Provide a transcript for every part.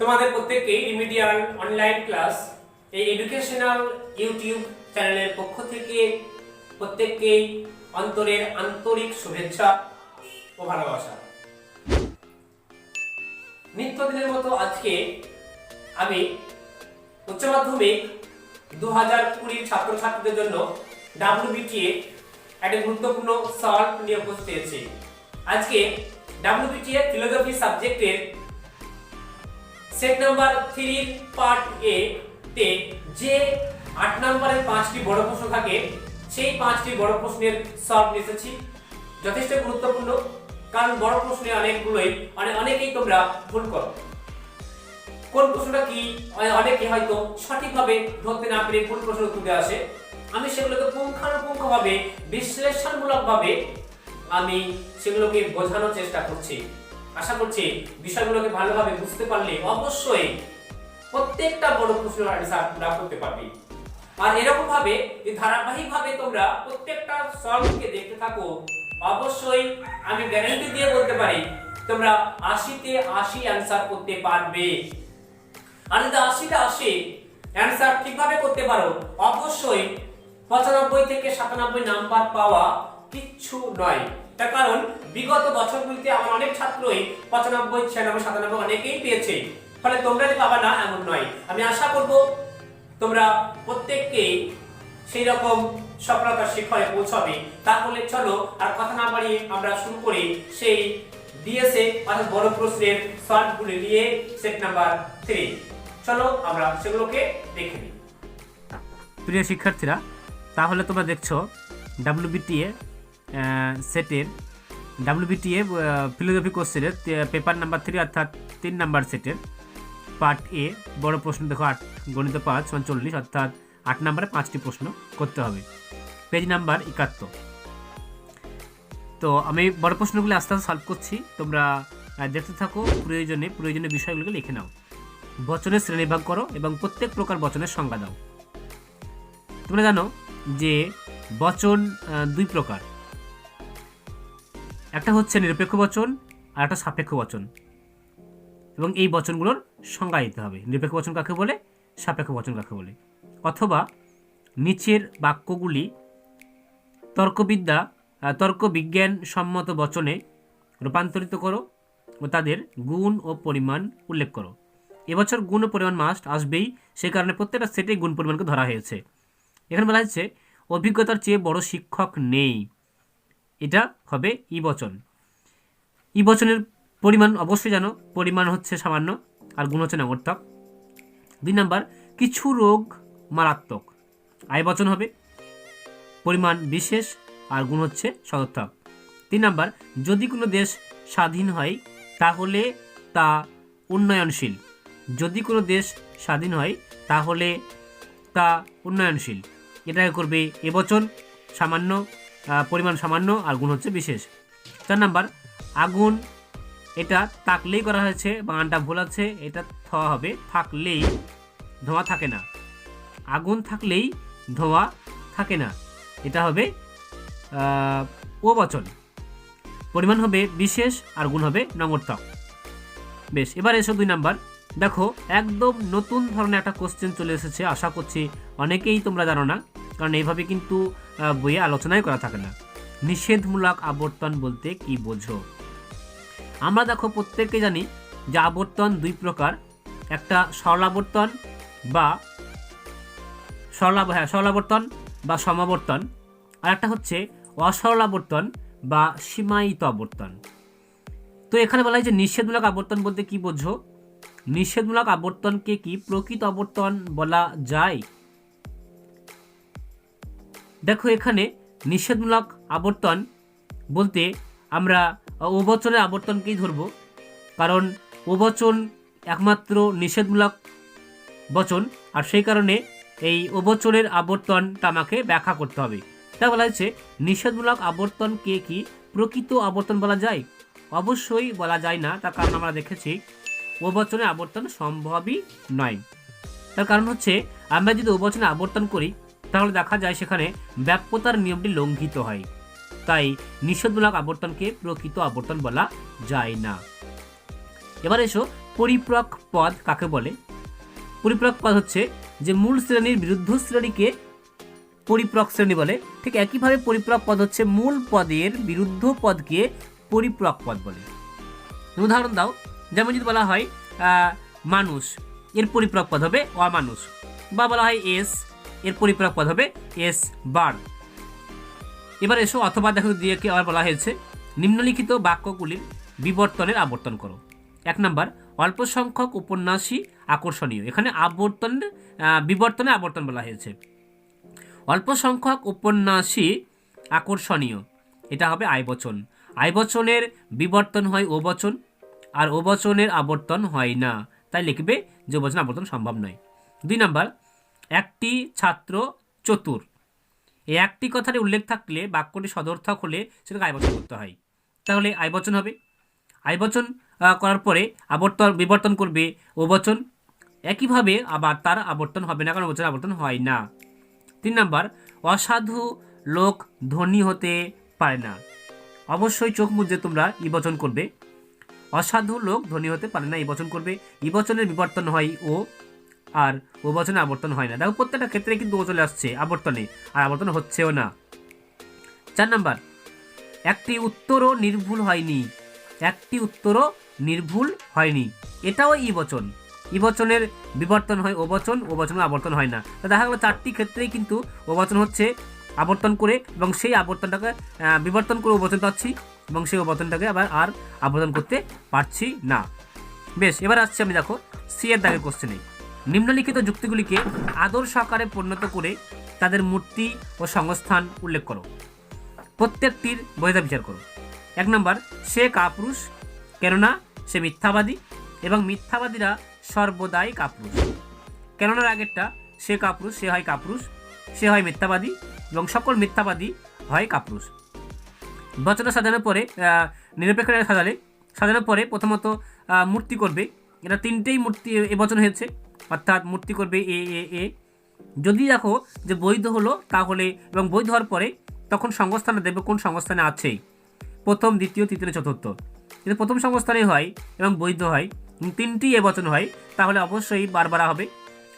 তোমাদের প্রত্যেককে remedial online class এই এডুকেশনাল ইউটিউব চ্যানেলের পক্ষ থেকে প্রত্যেককে অন্তরের আন্তরিক শুভেচ্ছা ও ভালোবাসা। নিত্যদিনের মতো আজকে আমি উচ্চ মাধ্যমিক 2020 ছাত্রছাত্রীদের জন্য Wbta একটা গুরুত্বপূর্ণ সলভ নিয়ে উপস্থিত হয়েছি। আজকে Wbta ফিলোসফি সাবজেক্টের সেট নাম্বার 3 পার্ট এ তে যে 8 নম্বরের 5টি বড় প্রশ্ন থাকে সেই 5টি বড় প্রশ্নের সলভ নিয়েছি। যথেষ্ট গুরুত্বপূর্ণ, কারণ বড় প্রশ্নে অনেকেই তোমরা ভুল করো। কোন প্রশ্নটা কি অনেকে হয়তো সঠিকভাবে ধরতে না পেরে ভুল প্রশ্ন উত্তর দেওয়া আসে। আমি সেগুলোকে পুঙ্খানুপুঙ্খভাবে বিশ্লেষণমূলকভাবে আমি সেগুলোকে বোঝানোর চেষ্টা করছি। আশা করছি বিষয়গুলোকে ভালোভাবে বুঝতে পারলে অবশ্যই প্রত্যেকটা বড় প্রশ্নের আনসার তোমরা করতে পারবে। আর এরকম ভাবে ধারাবাহিকভাবে তোমরা প্রত্যেকটা সলভকে দেখতে থাকো, অবশ্যই আমি গ্যারান্টি দিয়ে বলতে পারি তোমরা 80-তে 80 আনসার করতে পারবে। আর যদি 80-তে 80 আনসার ঠিকভাবে করতে পারো, অবশ্যই 95 থেকে 97 নাম্বার পাওয়া কিচ্ছু নয়। তার কারণ বিগত বছরগুলিতে আমার অনেক ছাত্রই 95, 96, 97 অনেকেই পেয়েছে। ফলে তোমরা যে পাবা না এমন নয়। আমি আশা করব তোমরা প্রত্যেককেই সেই রকম সফলতার শিখরে পৌঁছাবে। তাহলে চলো আর কথা না বাড়িয়ে আমরা শুরু করি সেই ডিএসএ অর্থাৎ বড় প্রশ্নের সলভগুলি নিয়ে সেট নাম্বার 3। চলো আমরা সেগুলোকে দেখে নিই। প্রিয় শিক্ষার্থীরা, তাহলে তোমরা দেখছো Wbta সেটের Wbta ফিলোসফি কোশ্চেনের পেপার নাম্বার 3 অর্থাৎ 3 নাম্বার সেটের পার্ট এ বড় প্রশ্ন দেখো 8 গণিত 5 = 40 অর্থাৎ 8 নম্বরে 5টি প্রশ্ন করতে হবে, পেজ নাম্বার 71। তো আমি বড় প্রশ্নগুলো আস্তে আস্তে সলভ করছি, তোমরা দেখতে থাকো। প্রয়োজনীয় বিষয়গুলোকে লিখে নাও, বচনের শ্রেণীভাগ করো এবং প্রত্যেক প্রকার বচনের সংজ্ঞা দাও। তোমরা জানো যে বচন দুই প্রকার, একটা হচ্ছে নিরপেক্ষ বচন আর একটা সাপেক্ষ বচন, এবং এই বচনগুলোর সংজ্ঞা দিতে হবে। নিরপেক্ষ বচন কাকে বলে, সাপেক্ষ বচন কাকে বলে। অথবা নিচের বাক্যগুলি তর্ক বিজ্ঞান সম্মত বচনে রূপান্তরিত করো ও তাদের গুণ ও পরিমাণ উল্লেখ করো। এবছর গুণ ও পরিমাণ মাস্ট আসবেই, সেই কারণে প্রত্যেকটা সেটে গুণ পরিমাণকে ধরা হয়েছে। এখানে বলা হচ্ছে অভিজ্ঞতার চেয়ে বড় শিক্ষক নেই, এটা হবে ই বচন। ই বচনের পরিমাণ অবশ্যই জানো, পরিমাণ হচ্ছে সামান্য আর গুণ হচ্ছে নগর্থক। 2 নাম্বার, কিছু রোগ মারাত্মক, আই বচন হবে, পরিমাণ বিশেষ আর গুণ হচ্ছে সদর্থক। 3 নাম্বার, যদি কোনো দেশ স্বাধীন হয় তাহলে তা উন্নয়নশীল, যদি কোনো দেশ স্বাধীন হয় তাহলে তা উন্নয়নশীল, এটাকে করবে এ বচন, সামান্য, পরিমাণ সামান্য আর গুণ হচ্ছে বিশেষ। 4 নাম্বার, আগুন, এটা তাকলেই করা হয়েছে, বানানটা ভুল আছে, এটা থ হবে, থাকলেই ধোঁয়া থাকে না, আগুন থাকলেই ধোঁয়া থাকে না, এটা হবে ও বচন, পরিমাণ হবে বিশেষ আর গুণ হবে নগর্থক। বেশ, এবার এসো 2 নাম্বার। দেখো একদম নতুন ধরনের একটা কোশ্চেন চলে এসেছে, আশা করছি অনেকেই তোমরা জানো না, কারণ এইভাবে কিন্তু বইয়ে আলোচনাই করা থাকে না। নিষেধমূলক আবর্তন বলতে কি বোঝো? আমরা দেখো প্রত্যেককে জানি যে আবর্তন দুই প্রকার, একটা সরলাবর্তন বা সরলাবর্তন বা সমাবর্তন, আর একটা হচ্ছে অসরলাবর্তন বা সীমায়িত আবর্তন। তো এখানে বলা হয় যে নিষেধমূলক আবর্তন বলতে কি বোঝো? নিষেধমূলক আবর্তনকে কি প্রকৃত আবর্তন বলা যায়? দেখো এখানে নিষেধমূলক আবর্তন বলতে আমরা ও বচনের আবর্তনকেই ধরব, কারণ ও বচন একমাত্র নিষেধমূলক বচন, আর সেই কারণে এই ও বচনের আবর্তনটা আমাকে ব্যাখ্যা করতে হবে। তা বলা হয়েছে নিষেধমূলক আবর্তনকে কি প্রকৃত আবর্তন বলা যায়? অবশ্যই বলা যায় না, তার কারণ আমরা দেখেছি ও বচনের আবর্তন সম্ভবই নয়। তার কারণ হচ্ছে আমরা যদি ও বচনে আবর্তন করি তাহলে দেখা যায় সেখানে ব্যাপ্যতার নিয়মটি লঙ্ঘিত হয়, তাই নিষেধমূলক আবর্তনকে প্রকৃত আবর্তন বলা যায় না। এবার এসো পরিপ্রক পদ কাকে বলে? পরিপ্রক পদ হচ্ছে যে মূল শ্রেণীর বিরুদ্ধ শ্রেণীকে পরিপ্রক শ্রেণী বলে। ঠিক একইভাবে পরিপ্রক পদ হচ্ছে মূল পদের বিরুদ্ধ পদকে পরিপ্রক পদ বলে। উদাহরণ দাও, যেমন যদি বলা হয় মানুষ, এর পরিপ্রক পদ হবে অমানুষ, বা বলা হয় এস, এর পরিপ্রক পদ হবে এস বার। এবার এসো অথবা দেখো দিয়ে কি আবার বলা হয়েছে, নিম্নলিখিত বাক্যগুলির বিবর্তনের আবর্তন করো। 1 নাম্বার, অল্প সংখ্যক উপন্যাসী আকর্ষণীয়। এখানে বিবর্তনে আবর্তন বলা হয়েছে। অল্প সংখ্যক উপন্যাসী আকর্ষণীয়, এটা হবে আইবচন। আইবচনের বিবর্তন হয় ও বচন, আর ও বচনের আবর্তন হয় না, তাই লিখবে যে ও বচন আবর্তন সম্ভব নয়। 2 নাম্বার, একটি ছাত্র চতুর। এই একটি কথার উল্লেখ থাকলে বাক্যটি সদর্থক হলে সেটাকে আইবচন করতে হয়, তাহলে আইবচন হবে। আইবচন করার পরে বিবর্তন করবে ও বচন, একইভাবে আবার তার আবর্তন হবে না, কারণ বচন আবর্তন হয় না। 3 নাম্বার, অসাধু লোক ধনী হতে পারে না। অবশ্যই চোখ মুজে তোমরা ই বচন করবে। অসাধু লোক ধনী হতে পারে না, ই বচন করবে। ই বচনের বিবর্তন হয় ও, আর ও বচনে আবর্তন হয় না। দেখো প্রত্যেকটা ক্ষেত্রে কিন্তু ও চলে আসছে আবর্তনে, আর আবর্তন হচ্ছেও না। 4 নাম্বার, একটি উত্তরও নির্ভুল হয়নি। একটি উত্তরও নির্ভুল হয়নি, এটাও ই বচন। ই বচনের বিবর্তন হয় ও বচন, ও বচনের আবর্তন হয় না। তো দেখা গেল 4টি ক্ষেত্রেই কিন্তু ও বচন হচ্ছে আবর্তন করে, এবং সেই আবর্তনটাকে বিবর্তন করে ও বচন পাচ্ছি, এবং সেই ও বচনটাকে আবার আর আবর্তন করতে পারছি না। বেশ, এবার আসছি আমি দেখো সি এর দাগের কোশ্চেনে। নিম্নলিখিত যুক্তিগুলিকে আদর্শ আকারে পরিণত করে তাদের মূর্তি ও সংস্থান উল্লেখ করো। প্রত্যেকটির বৈধতা বিচার করো। 1 নম্বর, সে কাপুরুষ, কেননা সে মিথ্যাবাদী, এবং মিথ্যাবাদীরা সর্বদাই কাপুরুষ। কেননার আগেরটা সে কাপুরুষ, সে হয় কাপুরুষ, সে হয় মিথ্যাবাদী, এবং সকল মিথ্যাবাদী হয় কাপুরুষ। বচনটা সাজানোর পরে নিরপেক্ষ সাজানোর পরে প্রথমত মূর্তি করবে। এটা 3টেই মূর্তি এ বচন হয়েছে, অর্থাৎ মূর্তি করবে এ এ এ। যদি দেখো যে বৈধ হলো তাহলে, এবং বৈধ হওয়ার পরে তখন সংস্থানটা দেবে কোন সংস্থানে আছে, প্রথম, দ্বিতীয়, তৃতীয়, চতুর্থ। যদি প্রথম সংস্থানে হয় এবং বৈধ হয়, 3টি এ বচন হয়, তাহলে অবশ্যই বারবার হবে।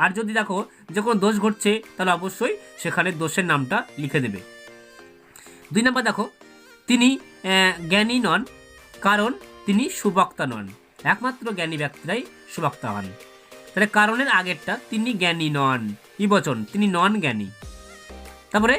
আর যদি দেখো যে কোনো দোষ ঘটছে, তাহলে অবশ্যই সেখানে দোষের নামটা লিখে দেবে। 2 নম্বর দেখো, তিনি জ্ঞানী নন, কারণ তিনি সুবক্তা নন। একমাত্র জ্ঞানী ব্যক্তিরাই সুবক্তা হন। তাহলে কারণের আগেরটা তিনি জ্ঞানী নন, ই বচন, তিনি নন জ্ঞানী। তারপরে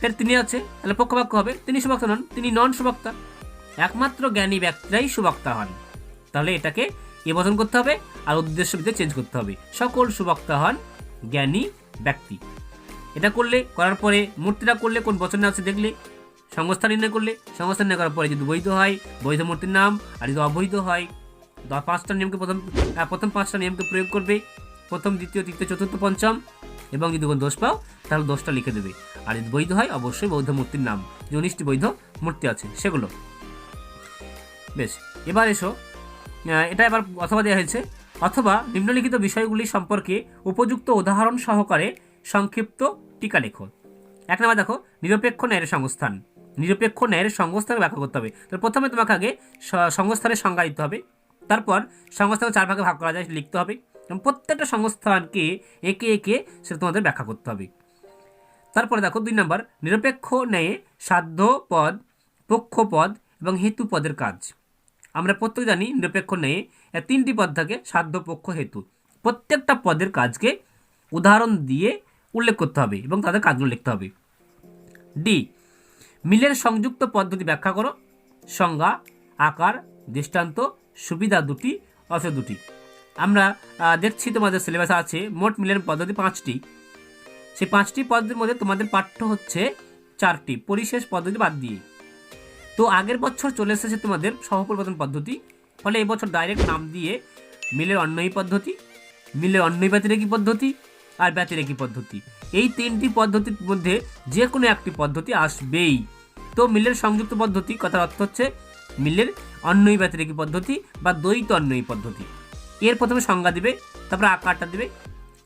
ফের তিনি আছে, তাহলে পক্ষবাক্য হবে তিনি সুবক্তা নন, তিনি নন সুবক্তা। একমাত্র জ্ঞানী ব্যক্তিরাই সুবক্তা হন, তাহলে এটাকে এ বচন করতে হবে, আর উদ্দেশ্য ভিত্তিতে চেঞ্জ করতে হবে, সকল সুবক্তা হন জ্ঞানী ব্যক্তি। এটা করার পরে মূর্তিটা করলে কোন বচনে আছে দেখলে সংস্থা নির্ণয় করলে, সংস্থা নির্ণয় করার পরে যদি বৈধ হয় বৈধ মূর্তির নাম, আর যদি অবৈধ হয় 5টা নিয়মকে প্রথম 5টা নিয়মকে প্রয়োগ করবে, প্রথম, দ্বিতীয়, তৃতীয়, চতুর্থ, পঞ্চম, এবং যদি কোনো দোষ পাও তাহলে দোষটা লিখে দেবে। আর যদি বৈধ হয় অবশ্যই বৈধ মূর্তির নাম, যে 19টি বৈধ মূর্তি আছে সেগুলো। বেশ, এবার এসো, এটা এবার অথবা দেওয়া হয়েছে, অথবা নিম্নলিখিত বিষয়গুলি সম্পর্কে উপযুক্ত উদাহরণ সহকারে সংক্ষিপ্ত টিকা লেখো। 1 নম্বর দেখো, নিরপেক্ষ ন্যায়ের সংস্থান। নিরপেক্ষ ন্যায়ের সংস্থাকে ব্যাখ্যা করতে হবে। তো প্রথমে তোমাকে আগে সংস্থানের সংজ্ঞা দিতে হবে, তারপর সংস্থাকে 4 ভাগে ভাগ করা যায় লিখতে হবে, এবং প্রত্যেকটা সংস্থানকে একে একে সেটা তোমাদের ব্যাখ্যা করতে হবে। তারপরে দেখো 2 নম্বর, নিরপেক্ষ ন্যায়ে সাধ্য পদ, পক্ষ পদ এবং হেতু পদের কাজ। আমরা প্রত্যেক জানি নিরপেক্ষ ন্যায়ে 3টি পদ থাকে, সাধ্য, পক্ষ, হেতু। প্রত্যেকটা পদের কাজকে উদাহরণ দিয়ে উল্লেখ করতে হবে এবং তাদের কাজগুলো লিখতে হবে। ডি, মিলের সংযুক্ত পদ্ধতি ব্যাখ্যা করো। সংজ্ঞা, আকার, দৃষ্টান্ত, সুবিধা 2টি, অসুবিধা 2টি। আমরা দেখছি তোমাদের সিলেবাসে আছে মোট মিলের পদ্ধতি 5টি। সেই 5টি পদ্ধতির মধ্যে তোমাদের পাঠ্য হচ্ছে 4টি, পরিশেষ পদ্ধতি বাদ দিয়ে। তো আগের বছর চলে এসেছে তোমাদের সহপরিবর্তন পদ্ধতি, ফলে এবছর ডাইরেক্ট নাম দিয়ে মিলের অন্যয়ী পদ্ধতি, মিলের অন্যয়ী ব্যতিরেকী পদ্ধতি, আর ব্যতিরেকী পদ্ধতি। এই 3টি পদ্ধতির মধ্যে যে কোনো একটি পদ্ধতি আসবেই। তো মিলের সংযুক্ত পদ্ধতি কথার অর্থ হচ্ছে মিলের অন্যয়ী ব্যতিরেকী পদ্ধতি বা দ্বৈত অন্যয়ী পদ্ধতি। এর প্রথমে সংজ্ঞা দিবে, তারপরে আকারটা দিবে,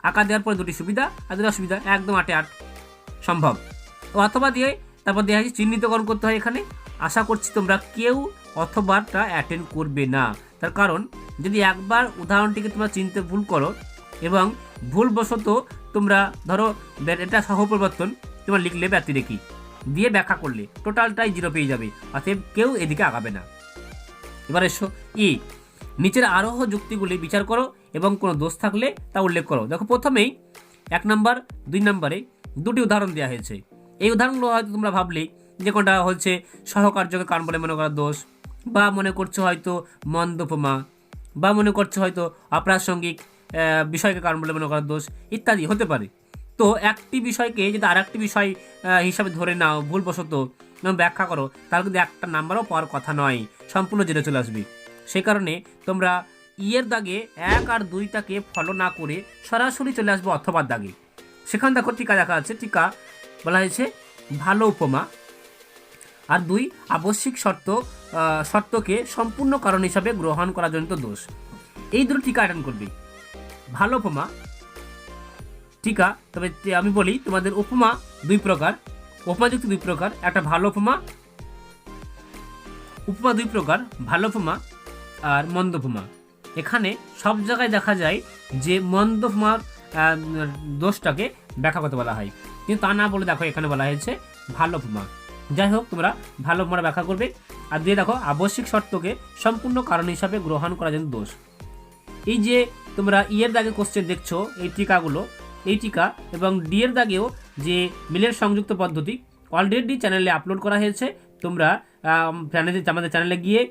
আকার দেওয়ার পরে 2টি সুবিধা আর 2টি অসুবিধা, একদম 8 সম্ভব। অথবা দিয়ে তারপর দেওয়া হয়েছে চিহ্নিতকরণ করতে হয়। এখানে আশা করছি তোমরা কেউ অথবাটা অ্যাটেন্ড করবে না, তার কারণ যদি একবার উদাহরণটিকে তোমরা চিনতে ভুল করো এবং ভুলবশত তোমরা ধরো এটা সহ পরিবর্তন তোমরা লিখলে ব্যতিরেকি দিয়ে ব্যাখ্যা করলে টোটালটাই 0 পেয়ে যাবে, অতএব কেউ এদিকে আগাবে না। এবার এসো ই, নিচের আরোহ যুক্তিগুলি বিচার করো এবং কোনো দোষ থাকলে তা উল্লেখ করো। দেখো প্রথমেই 1 নম্বর 2 নম্বরে দুটি উদাহরণ দেওয়া হয়েছে। এই উদাহরণগুলো হয়তো তোমরা ভাবলে যে কোনটা হচ্ছে সহকার্যকে কারণ বলে মনে করা দোষ, বা মনে করছো হয়তো মন্দ উপমা, বা মনে করছো হয়তো অপ্রাসঙ্গিক বিষয়কে কারণ বলে মনে করার দোষ ইত্যাদি হতে পারে। তো একটি বিষয়কে যদি আর একটি বিষয় হিসাবে ধরে নাও ভুলবশত এবং ব্যাখ্যা করো, তাহলে কিন্তু একটা নাম্বারও পাওয়ার কথা নয়, সম্পূর্ণ জেরে চলে আসবে। সেই কারণে তোমরা ইয়ের দাগে 1 আর 2টাকে ফলো না করে সরাসরি চলে আসবে অথবার দাগে। সেখানে দেখো টিকা দেখা আছে, টিকা বলা হয়েছে ভালো উপমা আর 2 আবশ্যিক শর্তকে সম্পূর্ণ কারণ হিসাবে গ্রহণ করা জনিত দোষ। এই দুটো টিকা অ্যাটেন্ড করবে। ভালো উপমা টিকা, তবে আমি বলি তোমাদের উপমা 2 প্রকার, উপমাযুক্ত 2 প্রকার, একটা ভালো উপমা 2 প্রকার, ভালো উপমা আর মন্দ উপমা। এখানে সব জায়গায় দেখা যায় যে মন্দ উপমার দোষটাকে ব্যাখ্যা করতে বলা হয়, কিন্তু তা না বলে দেখো এখানে বলা হয়েছে ভালো উপমা। যাই হোক, তোমরা ভালো উপমার ব্যাখ্যা করবে আর দিয়ে দেখো আবশ্যিক শর্তকে সম্পূর্ণ কারণ হিসাবে গ্রহণ করা যেন দোষ। এই যে তোমরা ইয়ের দাগে কোশ্চেন দেখছো, এই টিকাগুলো, এই টিকা এবং ডি এর দাগেও যে মিলের সংযুক্ত পদ্ধতি অলরেডি চ্যানেলে আপলোড করা হয়েছে। তোমরা আমাদের চ্যানেলে গিয়ে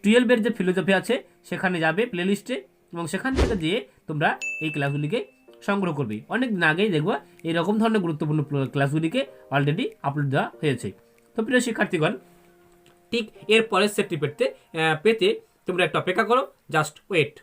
12-এর যে ফিলোসফি আছে সেখানে যাবে প্লেলিস্টে এবং সেখান থেকে দিয়ে তোমরা এই ক্লাসগুলিকে সংগ্রহ করবে। অনেক দিন আগেই দেখবা এইরকম ধরনের গুরুত্বপূর্ণ ক্লাসগুলিকে অলরেডি আপলোড দেওয়া হয়েছে। তো প্রিয় শিক্ষার্থীগণ, ঠিক এর পরের সেটটি পেতে তোমরা একটু অপেক্ষা করো, জাস্ট ওয়েট।